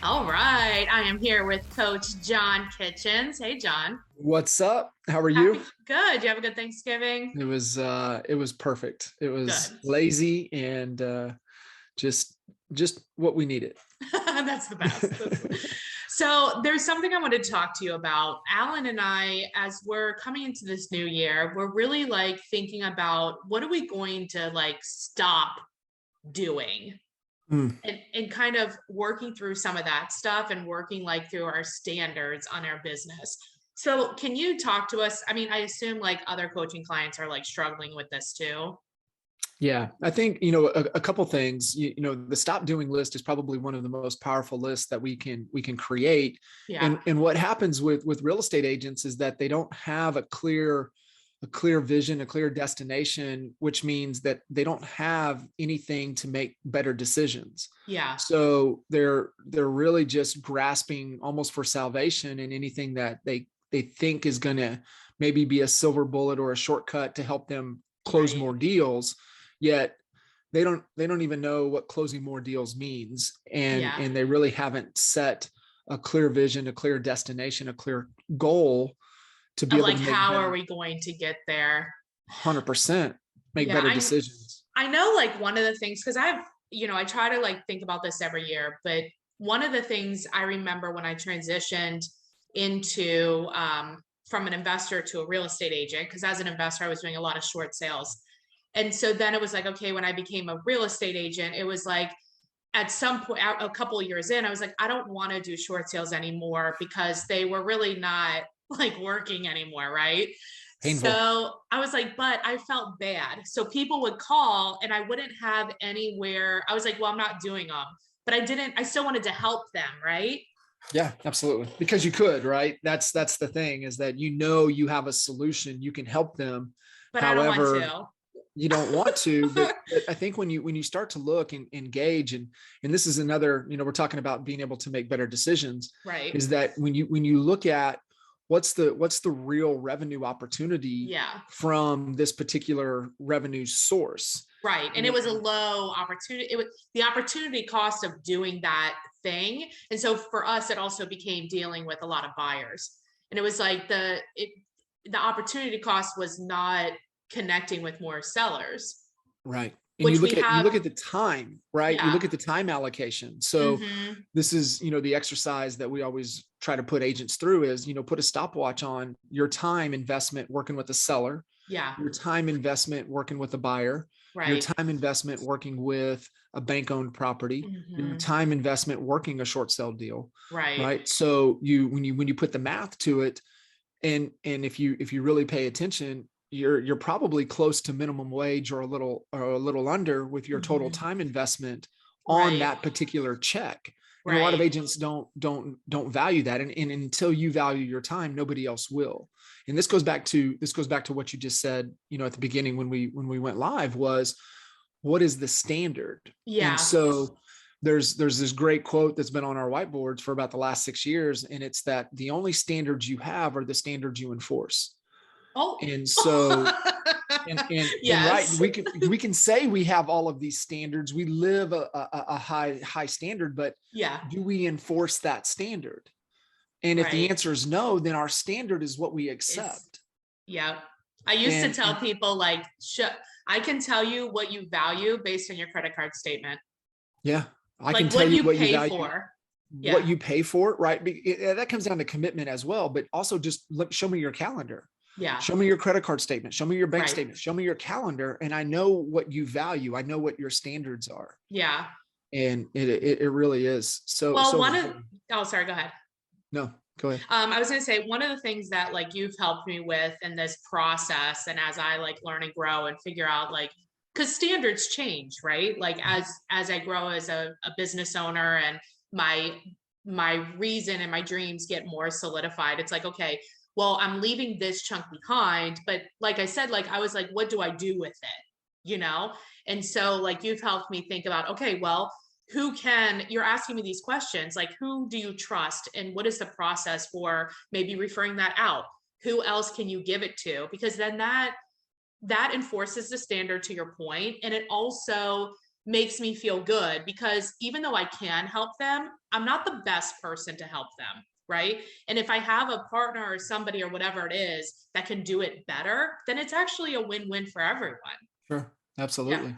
All right. I am here with Coach John Kitchens. Hey, John. What's up? How are you? Good. You have a good Thanksgiving? It was perfect. It was Good. lazy and just just what we needed. That's the best. So there's something I wanted to talk to you about. Alan and I, as we're coming into this new year, we're really like thinking about what are we going to like stop doing Mm, and kind of working through some of that stuff and working like through our standards on our business. So can you talk to us? I mean, I assume like other coaching clients are like struggling with this too. yeah, I think a couple things. The stop doing list is probably one of the most powerful lists that we can create. Yeah. And what happens with real estate agents is that they don't have a clear vision, a clear destination, which means that they don't have anything to make better decisions. Yeah. So they're really just grasping almost for salvation in anything that they think is going to maybe be a silver bullet or a shortcut to help them close Right. more deals. Yet they don't even know what closing more deals means, and Yeah. and they really haven't set a clear vision, a clear destination, a clear goal to be Of able like, to make how are better we going to get there? 100% make Yeah. better decisions. I know like one of the things, because I try to like think about this every year, but one of the things I remember when I transitioned into from an investor to a real estate agent, because as an investor, I was doing a lot of short sales. And so then it was like, okay, when I became a real estate agent, it was like at some point, a couple of years in, I was like, I don't want to do short sales anymore because they were really not like working anymore. Right. Painful. So I was like, but I felt bad. So people would call and I wouldn't have anywhere. I was like, well, I'm not doing them, but I still wanted to help them. Right. Yeah, absolutely. Because you could, right? That's the thing, is that you have a solution, you can help them. But I don't want However, to. you don't want to, but I think when you start to look and engage, and this is another, we're talking about being able to make better decisions, Right. is that when you look at what's the real revenue opportunity Yeah. from this particular revenue source. Right. And it And was a low opportunity. It was the opportunity cost of doing that thing. And so for us, it also became dealing with a lot of buyers. And it was like the opportunity cost was not connecting with more sellers, right. And you which we look at you look have. at the time, right? You Yeah. look at the time allocation. So Hmm. this is, the exercise that we always try to put agents through is, put a stopwatch on your time investment working with a seller, Yeah. your time investment working with a buyer, your Right. time investment working with a bank owned property, your Hmm. time investment working a short sale deal, Right. right? So when you put the math to it, and if you really pay attention, you're probably close to minimum wage or a little under with your total Hmm. time investment on Right. that particular check. And a lot of Right. agents don't value that, and until you value your time, nobody else will. And this goes back to what you just said, at the beginning when we went live, was what is the standard. And Yeah. so there's this great quote that's been on our whiteboards for about the last 6 years, and it's that the only standards you have are the standards you enforce. Oh. And so, and right, Yes. we can say we have all of these standards, we live a high standard, but Yeah. do we enforce that standard? And if the Right. answer is no, then our standard is what we It's accept. Yeah. I used to tell And people like, I can tell you what you value based on your credit card statement, yeah, I can like tell what you you what you pay value, for. what Yeah. you pay for, right? That comes down to commitment as well, but also just show me your calendar. Yeah. Show me your credit card statement. Show me your bank Right. statement. Show me your calendar. And I know what you value. I know what your standards are. Yeah. And it really is Well, so important. oh, sorry, go ahead. No, go ahead. I was going to say one of the things that like you've helped me with in this process, and as I like learn and grow and figure out like, because standards change, right? Like as I grow as a business owner and my my reason and my dreams get more solidified, it's like, okay, well, I'm leaving this chunk behind, but like I said, like I was like, what do I do with it? You know? And so like you've helped me think about, okay, well, you're asking me these questions like who do you trust and what is the process for maybe referring that out, who else can you give it to, because then that enforces the standard to your point, and it also makes me feel good, because even though I can help them, I'm not the best person to help them. Right. And if I have a partner or somebody or whatever it is that can do it better, then it's actually a win-win for everyone. Sure. Yeah. Absolutely.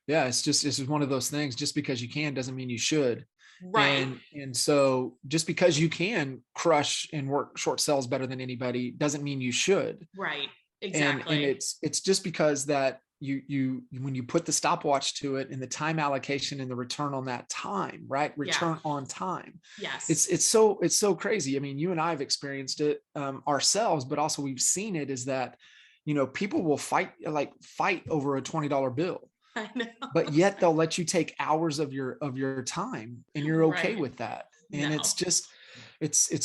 Yeah. It's just one of those things. Just because you can doesn't mean you should. Right. And so just because you can crush and work short sales better than anybody doesn't mean you should. Right. And Exactly. it's just because that you when you put the stopwatch to it and the time allocation and the return on that time, right? Yeah. Return on time. Yes. It's so crazy. I mean, you and I have experienced it ourselves, but also we've seen it, is that, people will fight over a $20 bill, I but know. yet they'll let you take hours of your time, and you're okay Right. with that. And No. it's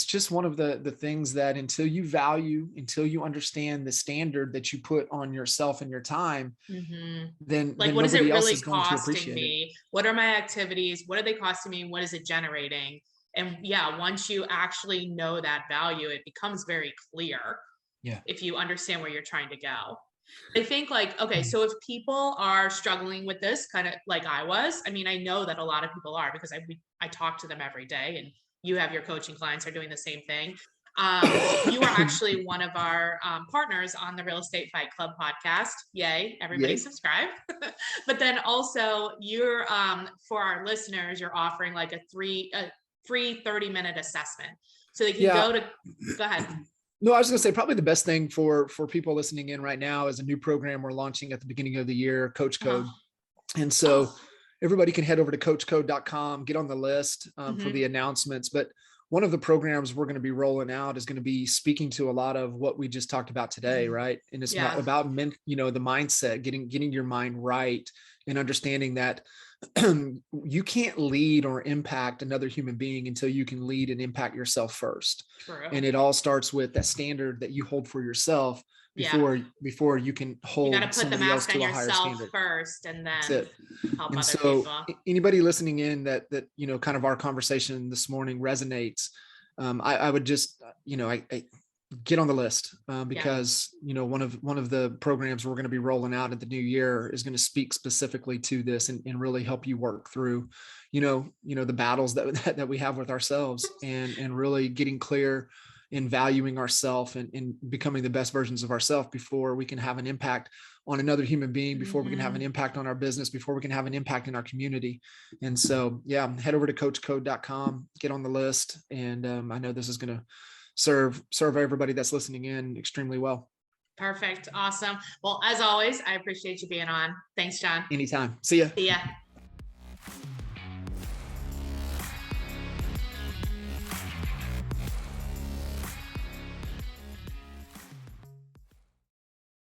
just one of the things that, until you understand the standard that you put on yourself and your time, Hmm. Like, then what is it nobody else really is going to costing appreciate it. me? What are my activities? What are they costing me? What is it generating? And yeah, once you actually know that value, it becomes very clear Yeah. if you understand where you're trying to go. I think, like, okay, Mm. so if people are struggling with this kind of like I was, I mean, I know that a lot of people are, because I talk to them every day, and you have your coaching clients are doing the same thing. You are actually one of our partners on the Real Estate Fight Club podcast. Yay, everybody Yay. subscribe. But then also you're for our listeners, you're offering like a free 30-minute assessment. So they can Yeah. go ahead. No, I was going to say probably the best thing for people listening in right now is a new program we're launching at the beginning of the year, Coach Uh-huh. Code. And so Oh. everybody can head over to coachcode.com, get on the list for Hmm. the announcements. But one of the programs we're going to be rolling out is going to be speaking to a lot of what we just talked about today, right? And it's Yeah. about the mindset, getting your mind right, and understanding that you can't lead or impact another human being until you can lead and impact yourself first. True. And it all starts with that standard that you hold for yourself Yeah. before you can You got to hold put the somebody else mask on to a higher yourself standard. first and That's then it. help And other so people. anybody listening in that kind of our conversation this morning resonates, I would just I get on the list, Yeah. because one of the programs we're going to be rolling out at the new year is going to speak specifically to this, and really help you work through the battles that we have with ourselves, and really getting clear in valuing ourselves, and becoming the best versions of ourselves before we can have an impact on another human being, before we can have an Hmm. impact on our business, before we can have an impact in our community. And so, yeah, head over to coachcode.com, get on the list. And I know this is going to serve everybody that's listening in extremely well. Perfect. Awesome. Well, as always, I appreciate you being on. Thanks, John. Anytime. See ya. See ya.